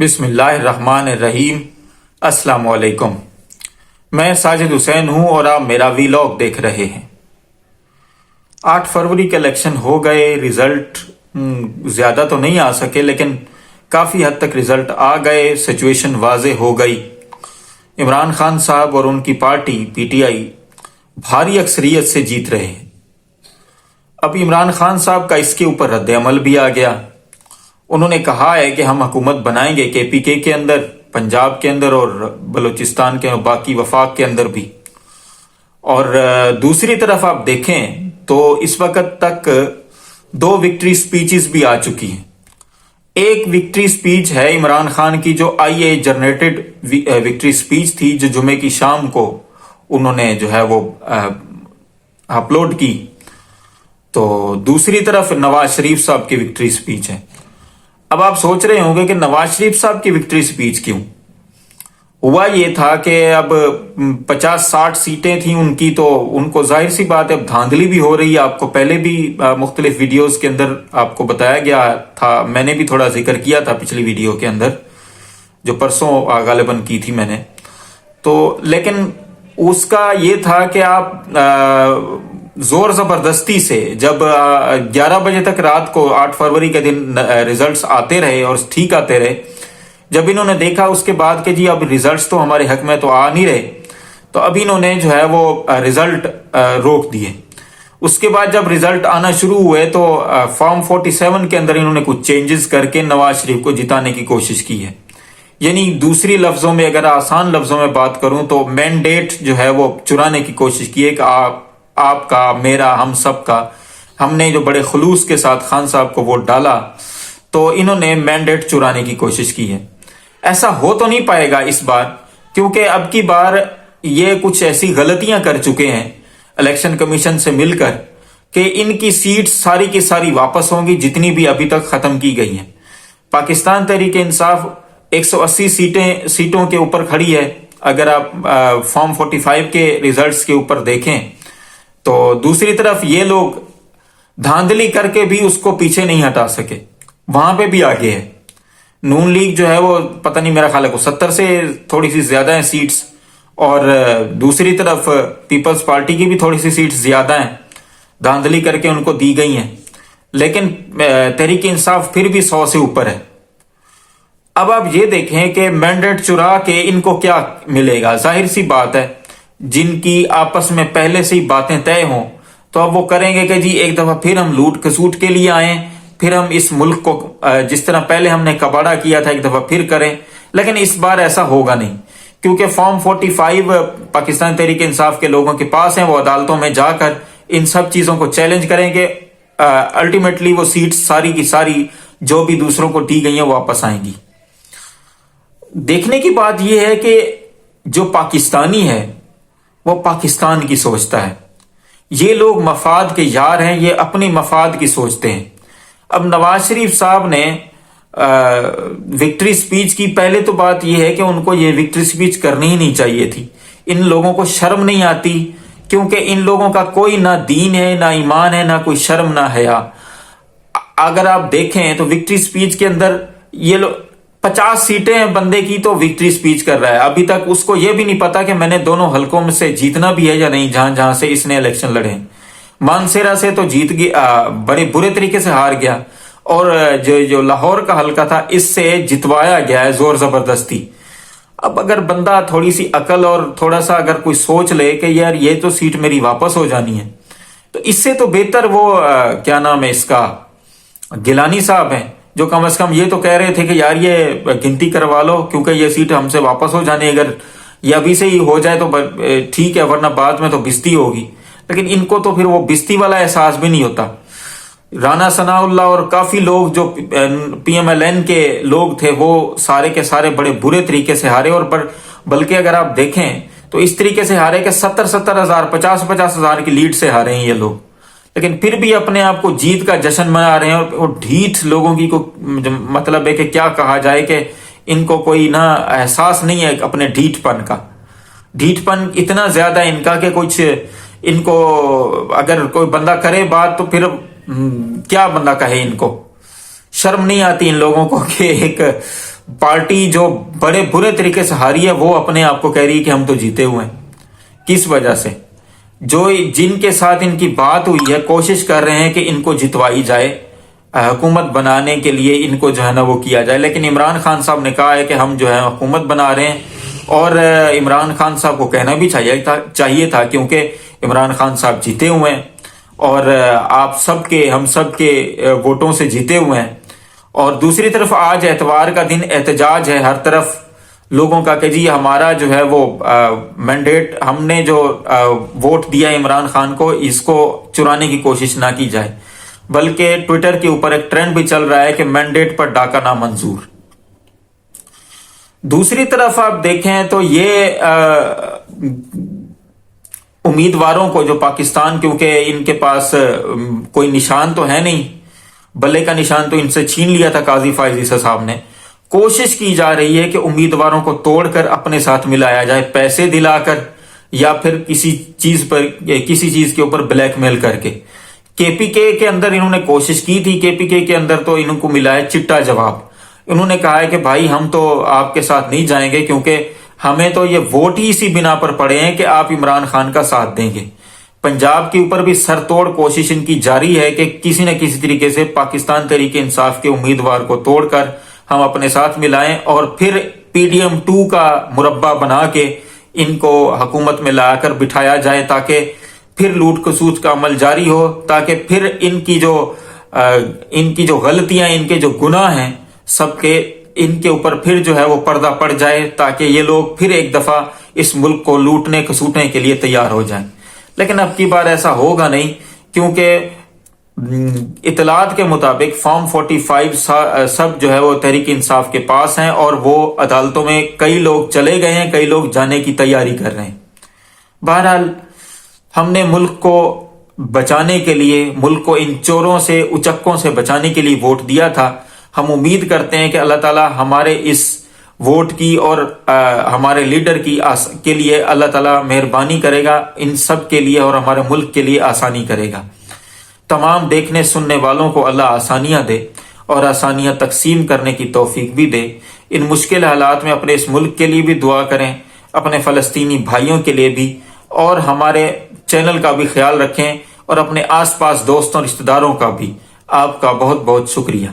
بسم اللہ الرحمن الرحیم۔ السلام علیکم، میں ساجد حسین ہوں اور آپ میرا ویلاگ دیکھ رہے ہیں۔ 8 فروری کے الیکشن ہو گئے، رزلٹ زیادہ تو نہیں آ سکے لیکن کافی حد تک رزلٹ آ گئے، سچویشن واضح ہو گئی۔ عمران خان صاحب اور ان کی پارٹی پی ٹی آئی بھاری اکثریت سے جیت رہے ہیں۔ اب عمران خان صاحب کا اس کے اوپر رد عمل بھی آ گیا۔ انہوں نے کہا ہے کہ ہم حکومت بنائیں گے کے پی کے اندر، پنجاب کے اندر اور بلوچستان کے اور باقی وفاق کے اندر بھی۔ اور دوسری طرف آپ دیکھیں تو اس وقت تک 2 وکٹری سپیچز بھی آ چکی ہیں۔ ایک وکٹری سپیچ ہے عمران خان کی جو آئی اے جنریٹڈ وکٹری سپیچ تھی، جو جمعے کی شام کو انہوں نے جو ہے وہ اپلوڈ کی۔ تو دوسری طرف نواز شریف صاحب کی وکٹری سپیچ ہے۔ اب آپ سوچ رہے ہوں گے کہ نواز شریف صاحب کی وکٹری سپیچ کیوں؟ ہوا یہ تھا کہ اب 50-60 سیٹیں تھیں ان کی، تو ان کو ظاہر سی بات ہے اب دھاندلی بھی ہو رہی ہے۔ آپ کو پہلے بھی مختلف ویڈیوز کے اندر آپ کو بتایا گیا تھا، میں نے بھی تھوڑا ذکر کیا تھا پچھلی ویڈیو کے اندر جو پرسوں غالباً کی تھی میں نے۔ تو لیکن اس کا یہ تھا کہ آپ زور زبردستی سے جب 11 بجے تک رات کو 8 فروری کے دن ریزلٹس آتے رہے اور ٹھیک آتے رہے، جب انہوں نے دیکھا اس کے بعد کہ جی اب ریزلٹس تو ہمارے حق میں تو آ نہیں رہے، تو اب انہوں نے جو ہے وہ ریزلٹ روک دیے۔ اس کے بعد جب ریزلٹ آنا شروع ہوئے تو فارم 47 کے اندر انہوں نے کچھ چینجز کر کے نواز شریف کو جتانے کی کوشش کی ہے۔ یعنی دوسری لفظوں میں، اگر آسان لفظوں میں بات کروں تو مینڈیٹ جو ہے وہ چرانے کی کوشش کی ہے کہ آپ کا، میرا، ہم سب کا، ہم نے جو بڑے خلوص کے ساتھ خان صاحب کو ووٹ ڈالا تو انہوں نے مینڈیٹ چرانے کی کوشش کی ہے۔ ایسا ہو تو نہیں پائے گا اس بار، کیونکہ اب کی بار یہ کچھ ایسی غلطیاں کر چکے ہیں الیکشن کمیشن سے مل کر کہ ان کی سیٹس ساری کی ساری واپس ہوں گی جتنی بھی ابھی تک ختم کی گئی ہیں۔ پاکستان تحریک انصاف 180 سیٹوں کے اوپر کھڑی ہے اگر آپ فارم 45 کے ریزلٹس کے اوپر دیکھیں، تو دوسری طرف یہ لوگ دھاندلی کر کے بھی اس کو پیچھے نہیں ہٹا سکے، وہاں پہ بھی آگے ہے۔ نون لیگ جو ہے وہ پتہ نہیں، میرا خیال ہے 70 سے تھوڑی سی زیادہ ہیں سیٹس، اور دوسری طرف پیپلز پارٹی کی بھی تھوڑی سی سیٹس زیادہ ہیں، دھاندلی کر کے ان کو دی گئی ہیں، لیکن تحریک انصاف پھر بھی 100 سے اوپر ہے۔ اب آپ یہ دیکھیں کہ مینڈیٹ چرا کے ان کو کیا ملے گا۔ ظاہر سی بات ہے جن کی آپس میں پہلے سے ہی باتیں طے ہوں تو اب وہ کریں گے کہ جی ایک دفعہ پھر ہم لوٹ کسوٹ کے لیے آئیں، پھر ہم اس ملک کو جس طرح پہلے ہم نے کباڑا کیا تھا ایک دفعہ پھر کریں۔ لیکن اس بار ایسا ہوگا نہیں، کیونکہ فارم 45 پاکستان تحریک انصاف کے لوگوں کے پاس ہیں، وہ عدالتوں میں جا کر ان سب چیزوں کو چیلنج کریں گے۔ الٹیمیٹلی وہ سیٹس ساری کی ساری جو بھی دوسروں کو دی گئی ہیں واپس آئیں گی۔ دیکھنے کی بات یہ ہے کہ جو پاکستانی ہے وہ پاکستان کی سوچتا ہے، یہ لوگ مفاد کے یار ہیں، یہ اپنی مفاد کی سوچتے ہیں۔ اب نواز شریف صاحب نے وکٹری سپیچ کی، پہلے تو بات یہ ہے کہ ان کو یہ وکٹری سپیچ کرنی ہی نہیں چاہیے تھی۔ ان لوگوں کو شرم نہیں آتی، کیونکہ ان لوگوں کا کوئی نہ دین ہے، نہ ایمان ہے، نہ کوئی شرم، نہ حیا۔ اگر آپ دیکھیں تو وکٹری سپیچ کے اندر یہ لوگ 50 سیٹیں ہیں بندے کی تو وکٹری سپیچ کر رہا ہے، ابھی تک اس کو یہ بھی نہیں پتا کہ میں نے دونوں حلقوں میں سے جیتنا بھی ہے یا نہیں، جہاں سے اس نے الیکشن لڑے۔ مانسیرا سے تو جیت گیا، بڑے برے طریقے سے ہار گیا، اور جو لاہور کا حلقہ تھا اس سے جتوایا گیا ہے زور زبردستی۔ اب اگر بندہ تھوڑی سی عقل اور تھوڑا سا اگر کوئی سوچ لے کہ یار یہ تو سیٹ میری واپس ہو جانی ہے، تو اس سے تو بہتر وہ کیا نام ہے اس کا، گیلانی صاحب ہیں، جو کم از کم یہ تو کہہ رہے تھے کہ یار یہ گنتی کروا لو کیونکہ یہ سیٹ ہم سے واپس ہو جانی ہے، اگر یہ ابھی سے ہی ہو جائے تو ٹھیک ہے، ورنہ بعد میں تو بستی ہوگی۔ لیکن ان کو تو پھر وہ بستی والا احساس بھی نہیں ہوتا۔ رانا ثناء اللہ اور کافی لوگ جو پی ایم ایل این کے لوگ تھے وہ سارے کے سارے بڑے برے طریقے سے ہارے، اور بلکہ اگر آپ دیکھیں تو اس طریقے سے ہارے کہ 70,000 ہزار 50,000 کی لیڈ سے ہارے ہیں یہ لوگ، لیکن پھر بھی اپنے آپ کو جیت کا جشن منا رہے ہیں۔ اور ڈھیٹ لوگوں کی کو مطلب ہے کہ کیا کہا جائے کہ ان کو کوئی نہ احساس نہیں ہے اپنے ڈھیٹ پن کا۔ ڈھیٹ پن اتنا زیادہ ان کا کہ کچھ ان کو اگر کوئی بندہ کرے بات تو پھر کیا بندہ کہے، ان کو شرم نہیں آتی ان لوگوں کو کہ ایک پارٹی جو بڑے برے طریقے سے ہاری ہے وہ اپنے آپ کو کہہ رہی ہے کہ ہم تو جیتے ہوئے ہیں. کس وجہ سے؟ جن کے ساتھ ان کی بات ہوئی ہے کوشش کر رہے ہیں کہ ان کو جتوائی جائے، حکومت بنانے کے لیے ان کو جو ہے نا وہ کیا جائے. لیکن عمران خان صاحب نے کہا ہے کہ ہم جو ہے حکومت بنا رہے ہیں، اور عمران خان صاحب کو کہنا بھی چاہیے تھا کیونکہ عمران خان صاحب جیتے ہوئے ہیں اور آپ سب کے ہم سب کے ووٹوں سے جیتے ہوئے ہیں. اور دوسری طرف آج اتوار کا دن احتجاج ہے ہر طرف لوگوں کا کہ جی ہمارا جو ہے وہ مینڈیٹ، ہم نے جو ووٹ دیا عمران خان کو، اس کو چرانے کی کوشش نہ کی جائے. بلکہ ٹویٹر کے اوپر ایک ٹرینڈ بھی چل رہا ہے کہ مینڈیٹ پر ڈاکہ نامنظور. دوسری طرف آپ دیکھیں تو یہ امیدواروں کو جو پاکستان، کیونکہ ان کے پاس کوئی نشان تو ہے نہیں، بلے کا نشان تو ان سے چھین لیا تھا قاضی فائز عیسی صاحب نے، کوشش کی جا رہی ہے کہ امیدواروں کو توڑ کر اپنے ساتھ ملایا جائے، پیسے دلا کر یا پھر کسی چیز کے اوپر بلیک میل کر کے. کے پی کے اندر انہوں نے کوشش کی تھی، کے پی کے اندر تو انہوں کو ملا ہے چٹا جواب. انہوں نے کہا ہے کہ بھائی ہم تو آپ کے ساتھ نہیں جائیں گے کیونکہ ہمیں تو یہ ووٹ ہی اسی بنا پر پڑے ہیں کہ آپ عمران خان کا ساتھ دیں گے. پنجاب کے اوپر بھی سر توڑ کوشش ان کی جاری ہے کہ کسی نہ کسی طریقے سے پاکستان تحریک انصاف کے امیدوار کو توڑ کر ہم اپنے ساتھ ملائیں اور پھر پی ڈی ایم 2 کا مربع بنا کے ان کو حکومت میں لا کر بٹھایا جائے، تاکہ پھر لوٹ کسوٹ کا عمل جاری ہو، تاکہ پھر ان کی جو غلطیاں، ان کے جو گناہ ہیں سب کے، ان کے اوپر پھر جو ہے وہ پردہ پڑ جائے، تاکہ یہ لوگ پھر ایک دفعہ اس ملک کو لوٹنے کسوٹنے کے لیے تیار ہو جائیں. لیکن اب کی بار ایسا ہوگا نہیں، کیونکہ اطلاعات کے مطابق فارم 45 سب جو ہے وہ تحریک انصاف کے پاس ہیں اور وہ عدالتوں میں کئی لوگ چلے گئے ہیں، کئی لوگ جانے کی تیاری کر رہے ہیں. بہرحال ہم نے ملک کو بچانے کے لیے، ملک کو ان چوروں سے، اچکوں سے بچانے کے لیے ووٹ دیا تھا. ہم امید کرتے ہیں کہ اللہ تعالی ہمارے اس ووٹ کی اور ہمارے لیڈر کے لیے اللہ تعالیٰ مہربانی کرے گا، ان سب کے لیے اور ہمارے ملک کے لیے آسانی کرے گا. تمام دیکھنے سننے والوں کو اللہ آسانیاں دے اور آسانیاں تقسیم کرنے کی توفیق بھی دے. ان مشکل حالات میں اپنے اس ملک کے لیے بھی دعا کریں، اپنے فلسطینی بھائیوں کے لیے بھی، اور ہمارے چینل کا بھی خیال رکھیں اور اپنے آس پاس دوستوں رشتہ داروں کا بھی. آپ کا بہت بہت شکریہ.